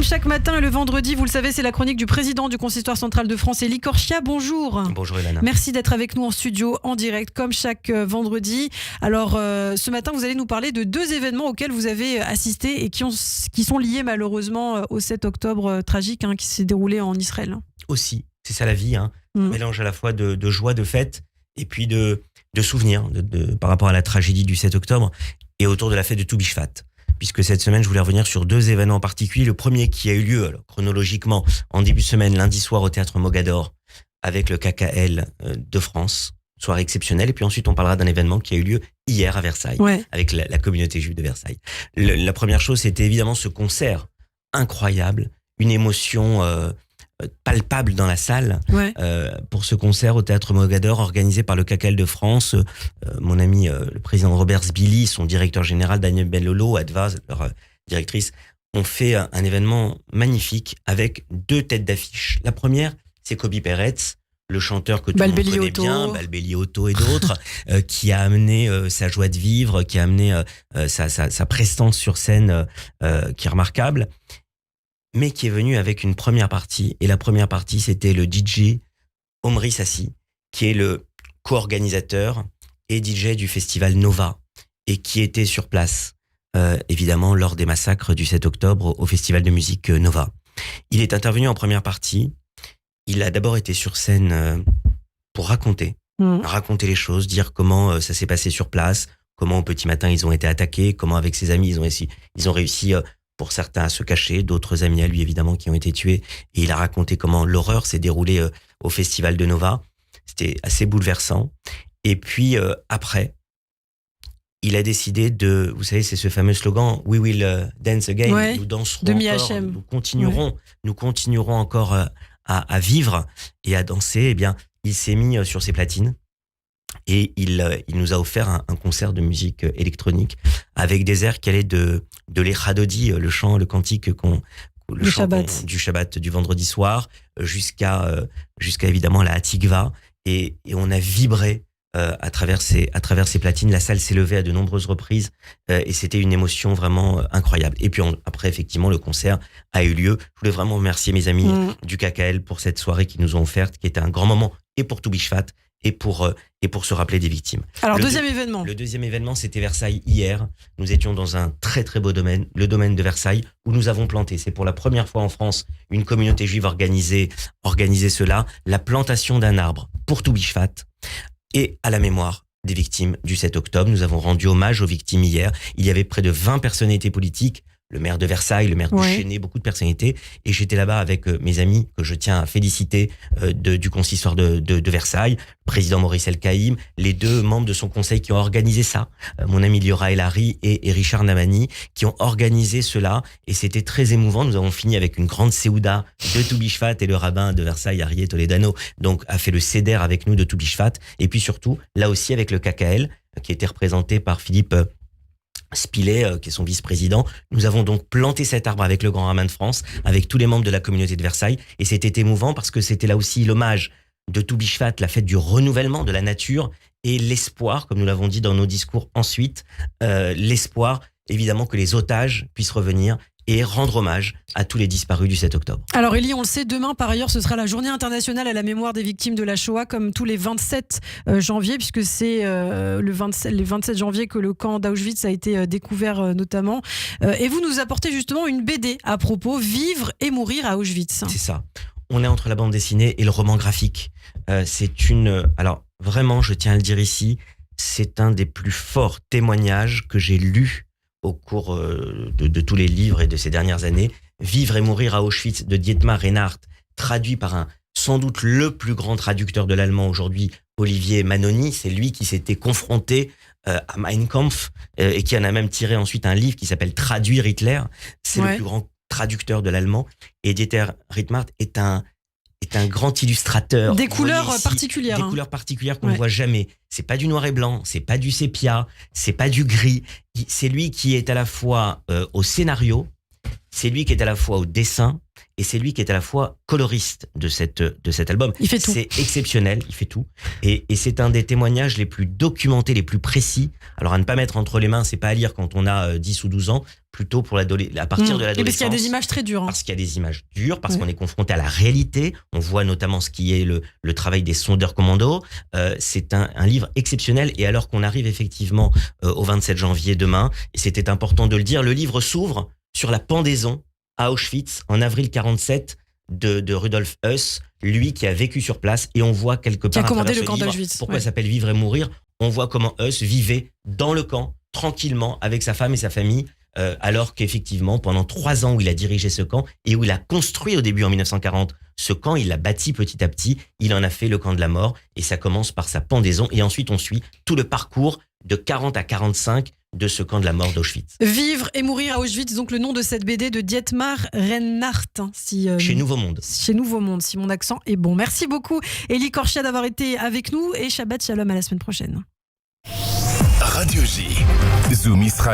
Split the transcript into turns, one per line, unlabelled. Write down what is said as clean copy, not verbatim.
Comme chaque matin et le vendredi, vous le savez, c'est la chronique du président du Consistoire central de France, Élie Corchia. Bonjour.
Bonjour Elana.
Merci d'être avec nous en studio, en direct, comme chaque vendredi. Alors, ce matin, vous allez nous parler de deux événements auxquels vous avez assisté et qui sont liés malheureusement au 7 octobre tragique qui s'est déroulé en Israël.
Aussi, c'est ça la vie, un mélange à la fois de joie, de fête et puis de souvenirs par rapport à la tragédie du 7 octobre et autour de la fête de Tou Bishvat. Puisque cette semaine, je voulais revenir sur deux événements en particulier. Le premier qui a eu lieu, alors, chronologiquement, en début de semaine, lundi soir au Théâtre Mogador, avec le KKL de France, soirée exceptionnelle. Et puis ensuite, on parlera d'un événement qui a eu lieu hier à Versailles, avec la communauté juive de Versailles. La première chose, c'était évidemment ce concert incroyable, une émotion palpable dans la salle pour ce concert au Théâtre Mogador organisé par le KKL de France. Mon ami le président Robert Sbili, son directeur général Daniel Bellolo, Adva, leur directrice, ont fait un événement magnifique avec deux têtes d'affiche. La première, c'est Kobi Peretz, le chanteur que tout le monde connaît bien, Balbelli-Otto et d'autres, qui a amené sa joie de vivre, qui a amené sa prestance sur scène qui est remarquable, mais qui est venu avec une première partie. Et la première partie, c'était le DJ Omri Sassi, qui est le co-organisateur et DJ du festival Nova, et qui était sur place, évidemment, lors des massacres du 7 octobre au festival de musique Nova. Il est intervenu en première partie. Il a d'abord été sur scène pour raconter les choses, dire comment ça s'est passé sur place, comment au petit matin ils ont été attaqués, comment avec ses amis ils ont réussi pour certains à se cacher, d'autres amis à lui évidemment qui ont été tués. Et il a raconté comment l'horreur s'est déroulée au festival de Nova. C'était assez bouleversant. Et puis après, il a décidé de, vous savez, c'est ce fameux slogan « We will dance again », nous danserons encore, nous continuerons encore à vivre et à danser. Eh bien, il s'est mis sur ses platines et il nous a offert un concert de musique électronique avec des airs qui allaient de l'Echadodi, le chant, le cantique du Shabbat du vendredi soir, jusqu'à évidemment la Hatikva, et on a vibré à travers ces platines. La salle s'est levée à de nombreuses reprises et c'était une émotion vraiment incroyable. Et puis après, effectivement, le concert a eu lieu. Je voulais vraiment remercier mes amis du KKL pour cette soirée qu'ils nous ont offerte, qui était un grand moment et pour Tou Bishvat et pour se rappeler des victimes. Alors,
événement.
Le deuxième événement, c'était Versailles hier. Nous étions dans un très très beau domaine, le domaine de Versailles, où nous avons planté, c'est pour la première fois en France, une communauté juive organisée cela, la plantation d'un arbre pour Tou Bishvat et à la mémoire des victimes du 7 octobre. Nous avons rendu hommage aux victimes hier. Il y avait près de 20 personnalités politiques, le maire de Versailles, le maire du Chénet, beaucoup de personnalités. Et j'étais là-bas avec mes amis que je tiens à féliciter du consistoire de Versailles, le président Maurice Elkaïm, les deux membres de son conseil qui ont organisé ça, mon ami Liora Elari et Richard Namani, qui ont organisé cela. Et c'était très émouvant. Nous avons fini avec une grande séouda de Tou Bishvat et le rabbin de Versailles, Arié Toledano, donc a fait le seder avec nous de Tou Bishvat. Et puis surtout, là aussi avec le KKL, qui était représenté par Philippe Spilet, qui est son vice-président. Nous avons donc planté cet arbre avec le Grand Rabbin de France, avec tous les membres de la communauté de Versailles, et c'était émouvant parce que c'était là aussi l'hommage de Tou Bishvat, la fête du renouvellement de la nature et l'espoir, comme nous l'avons dit dans nos discours ensuite, l'espoir évidemment que les otages puissent revenir et rendre hommage à tous les disparus du 7 octobre.
Alors Élie, on le sait, demain par ailleurs ce sera la journée internationale à la mémoire des victimes de la Shoah, comme tous les 27 janvier, puisque c'est les 27 janvier que le camp d'Auschwitz a été découvert notamment. Et vous nous apportez justement une BD à propos, Vivre et mourir à Auschwitz.
C'est ça. On est entre la bande dessinée et le roman graphique. Alors vraiment, je tiens à le dire ici, c'est un des plus forts témoignages que j'ai lus au cours de tous les livres et de ces dernières années. Vivre et mourir à Auschwitz de Dietmar Reinhardt, traduit par sans doute le plus grand traducteur de l'allemand aujourd'hui, Olivier Manoni. C'est lui qui s'était confronté à Mein Kampf et qui en a même tiré ensuite un livre qui s'appelle Traduire Hitler. C'est le plus grand traducteur de l'allemand. Et Dieter Reinhardt est un grand illustrateur.
Des couleurs particulières.
Des couleurs particulières qu'on ne voit jamais. C'est pas du noir et blanc, c'est pas du sépia, c'est pas du gris. C'est lui qui est à la fois au scénario, c'est lui qui est à la fois au dessin et c'est lui qui est à la fois coloriste de cet album.
Il fait tout.
C'est exceptionnel, il fait tout. Et c'est un des témoignages les plus documentés, les plus précis. Alors à ne pas mettre entre les mains, c'est pas à lire quand on a 10 ou 12 ans, plutôt pour à partir de l'adolescence.
Et parce qu'il y a des images très dures.
Parce qu'il y a des images dures, parce qu'on est confronté à la réalité. On voit notamment ce qui est le travail des sondeurs commandos. C'est un livre exceptionnel. Et alors qu'on arrive effectivement au 27 janvier demain, et c'était important de le dire, le livre s'ouvre sur la pendaison à Auschwitz en avril 47 de Rudolf Höss, lui qui a vécu sur place, et on voit quelque part
qui a commandé le camp
livre,
d'Auschwitz.
pourquoi ça s'appelle Vivre et mourir. On voit comment Höss vivait dans le camp tranquillement avec sa femme et sa famille, alors qu'effectivement pendant 3 ans où il a dirigé ce camp et où il a construit au début en 1940 ce camp, il l'a bâti petit à petit, il en a fait le camp de la mort, et ça commence par sa pendaison, et ensuite on suit tout le parcours de 40 à 45 de ce camp de la mort d'Auschwitz.
Vivre et mourir à Auschwitz, donc le nom de cette BD de Dietmar Reinhardt.
Chez Nouveau Monde.
Chez Nouveau Monde, si mon accent est bon. Merci beaucoup, Élie Korchia, d'avoir été avec nous, et Shabbat Shalom, à la semaine prochaine.
Radio J, Zoom Israël.